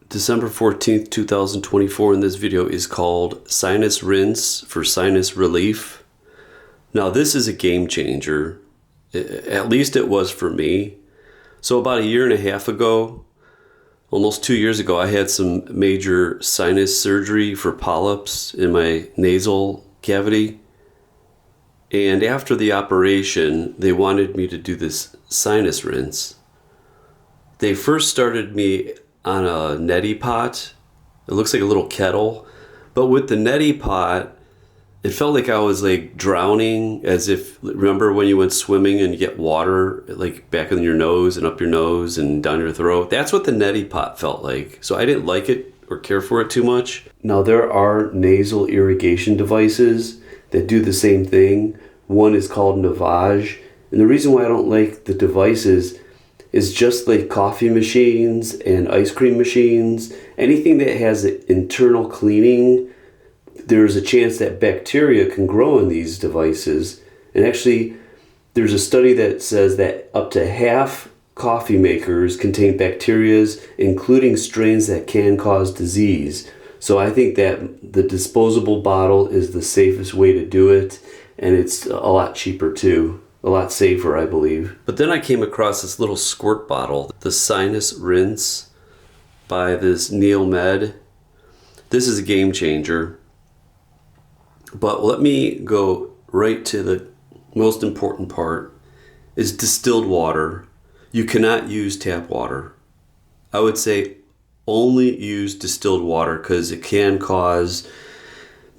December 14th, 2024, and this video is called Sinus Rinse for Sinus Relief. Now, this is a game changer. At least it was for me. So about a year and a half ago, almost 2 years ago, I had some major sinus surgery for polyps in my nasal cavity. And after the operation, they wanted me to do this sinus rinse. They first started me on a neti pot. It looks like a little kettle. But with the neti pot, it felt like I was like drowning, as if, remember when you went swimming and you get water like back in your nose and up your nose and down your throat? That's what the neti pot felt like. So I didn't like it or care for it too much. Now there are nasal irrigation devices that do the same thing. One is called Navage. And the reason why I don't like the devices is just like coffee machines and ice cream machines, anything that has internal cleaning, there's a chance that bacteria can grow in these devices. And actually, there's a study that says that up to half coffee makers contain bacteria, including strains that can cause disease. So I think that the disposable bottle is the safest way to do it, and it's a lot cheaper too. A lot safer, I believe. But then I came across this little squirt bottle, the Sinus Rinse by this NeilMed. This is a game changer. But let me go right to the most important part, is distilled water. You cannot use tap water. I would say only use distilled water because it can cause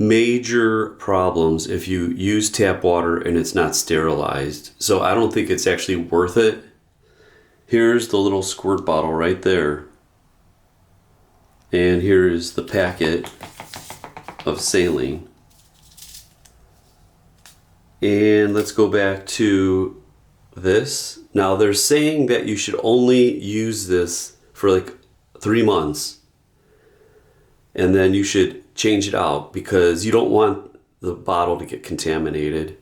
major problems if you use tap water and it's not sterilized. So I don't think it's actually worth it. Here's the little squirt bottle right there. And here is the packet of saline. And let's go back to this. Now they're saying that you should only use this for like 3 months. And then you should change it out because you don't want the bottle to get contaminated.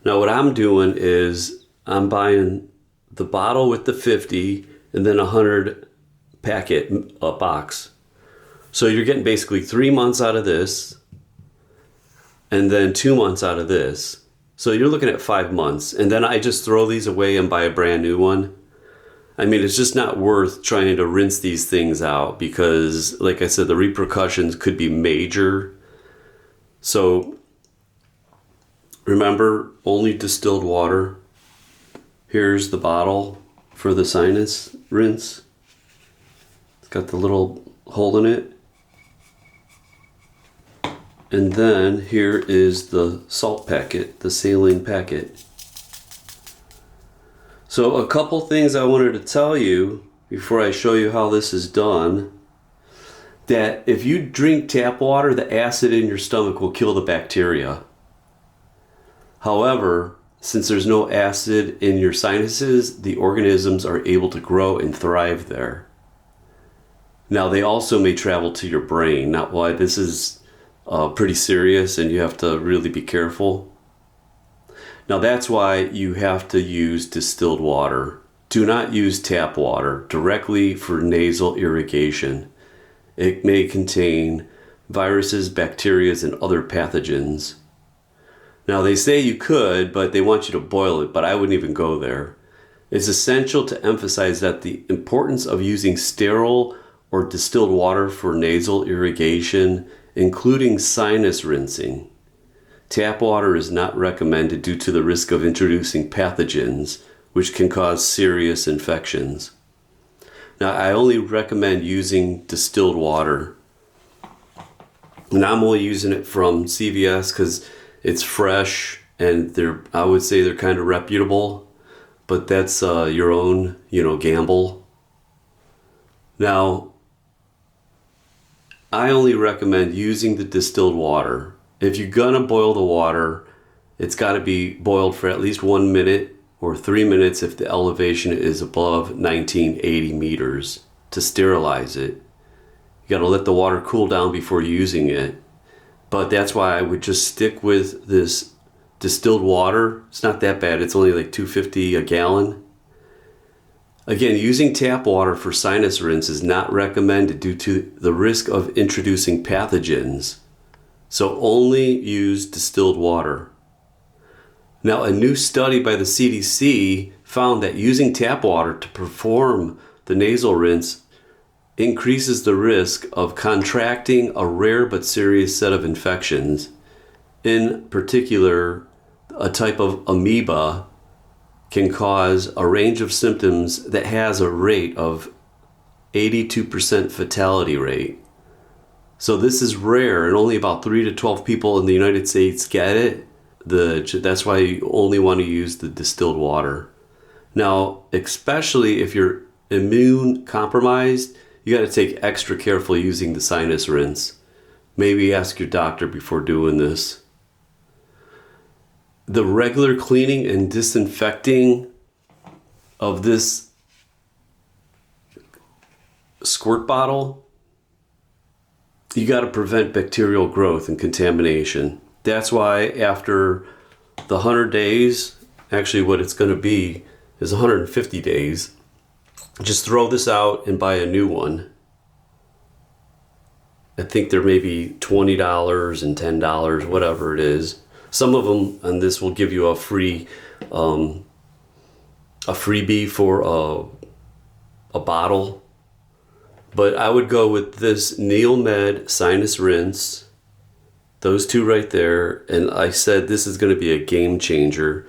Now what I'm doing is I'm buying the bottle with the 50 and then 100 packet box. So you're getting basically 3 months out of this and then 2 months out of this. So you're looking at 5 months, and then I just throw these away and buy a brand new one. I mean, it's just not worth trying to rinse these things out because, like I said, the repercussions could be major. So remember, only distilled water. Here's the bottle for the sinus rinse. It's got the little hole in it. And then here is the salt packet, the saline packet. So a couple things I wanted to tell you before I show you how this is done. That if you drink tap water, the acid in your stomach will kill the bacteria. However, since there's no acid in your sinuses, the organisms are able to grow and thrive there. Now they also may travel to your brain. Not why this is pretty serious and you have to really be careful. Now that's why you have to use distilled water. Do not use tap water directly for nasal irrigation. It may contain viruses, bacteria, and other pathogens. Now they say you could, but they want you to boil it, but I wouldn't even go there. It's essential to emphasize that the importance of using sterile or distilled water for nasal irrigation, including sinus rinsing. Tap water is not recommended due to the risk of introducing pathogens, which can cause serious infections. Now, I only recommend using distilled water. And I'm only using it from CVS because it's fresh and I would say they're kind of reputable, but that's your own, gamble. Now, I only recommend using the distilled water. If you're gonna boil the water, it's gotta be boiled for at least 1 minute or 3 minutes if the elevation is above 1980 meters to sterilize it. You gotta let the water cool down before using it. But that's why I would just stick with this distilled water. It's not that bad, it's only like $2.50 a gallon. Again, using tap water for sinus rinse is not recommended due to the risk of introducing pathogens. So only use distilled water. Now, a new study by the CDC found that using tap water to perform the nasal rinse increases the risk of contracting a rare but serious set of infections. In particular, a type of amoeba can cause a range of symptoms that has a rate of 82% fatality rate. So this is rare, and only about 3 to 12 people in the United States get it. That's why you only want to use the distilled water. Now, especially if you're immune compromised, you got to take extra careful using the sinus rinse. Maybe ask your doctor before doing this. The regular cleaning and disinfecting of this squirt bottle, you got to prevent bacterial growth and contamination. That's why after the 100 days, actually what it's going to be is 150 days, just throw this out and buy a new one. I think they're maybe $20 and $10, whatever it is. Some of them, and this will give you a freebie for a bottle. But I would go with this NeilMed Sinus Rinse, those two right there. And I said this is going to be a game changer.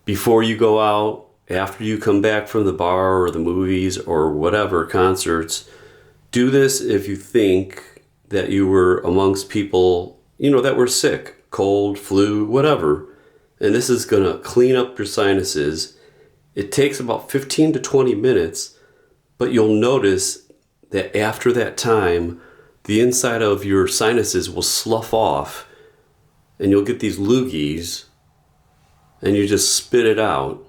Before you go out, after you come back from the bar or the movies or whatever, concerts, do this if you think that you were amongst people, that were sick. Cold, flu, whatever. And this is going to clean up your sinuses. It takes about 15 to 20 minutes, but you'll notice that after that time, the inside of your sinuses will slough off and you'll get these loogies and you just spit it out.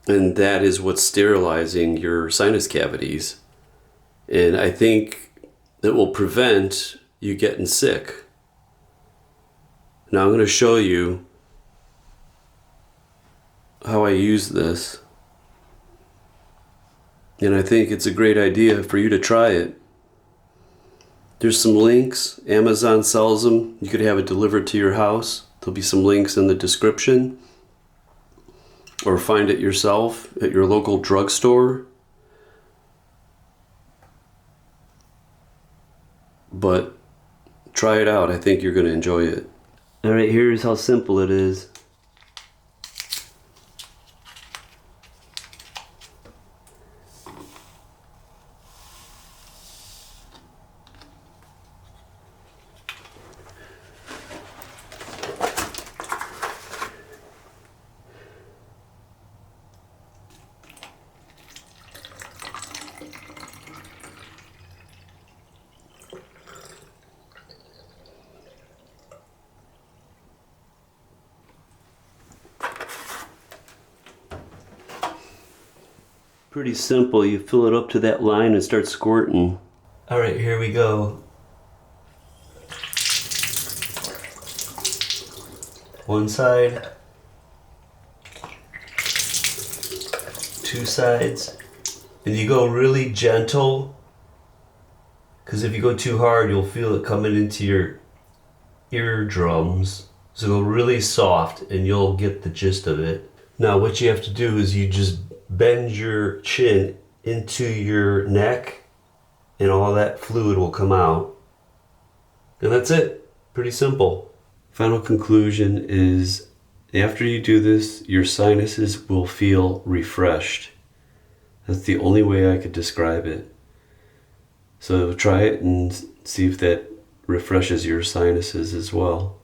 And that is what's sterilizing your sinus cavities. And I think it will prevent you getting sick. Now I'm going to show you how I use this. And I think it's a great idea for you to try it. There's some links. Amazon sells them. You could have it delivered to your house. There'll be some links in the description. Or find it yourself at your local drugstore. But try it out. I think you're going to enjoy it. Alright, here's how simple it is. Pretty simple. You fill it up to that line and start squirting. Alright, here we go. One side. Two sides. And you go really gentle, because if you go too hard, you'll feel it coming into your eardrums. So go really soft and you'll get the gist of it. Now what you have to do is you just bend your chin into your neck and all that fluid will come out. And that's it. Pretty simple. Final conclusion is after you do this, your sinuses will feel refreshed. That's the only way I could describe it. So try it and see if that refreshes your sinuses as well.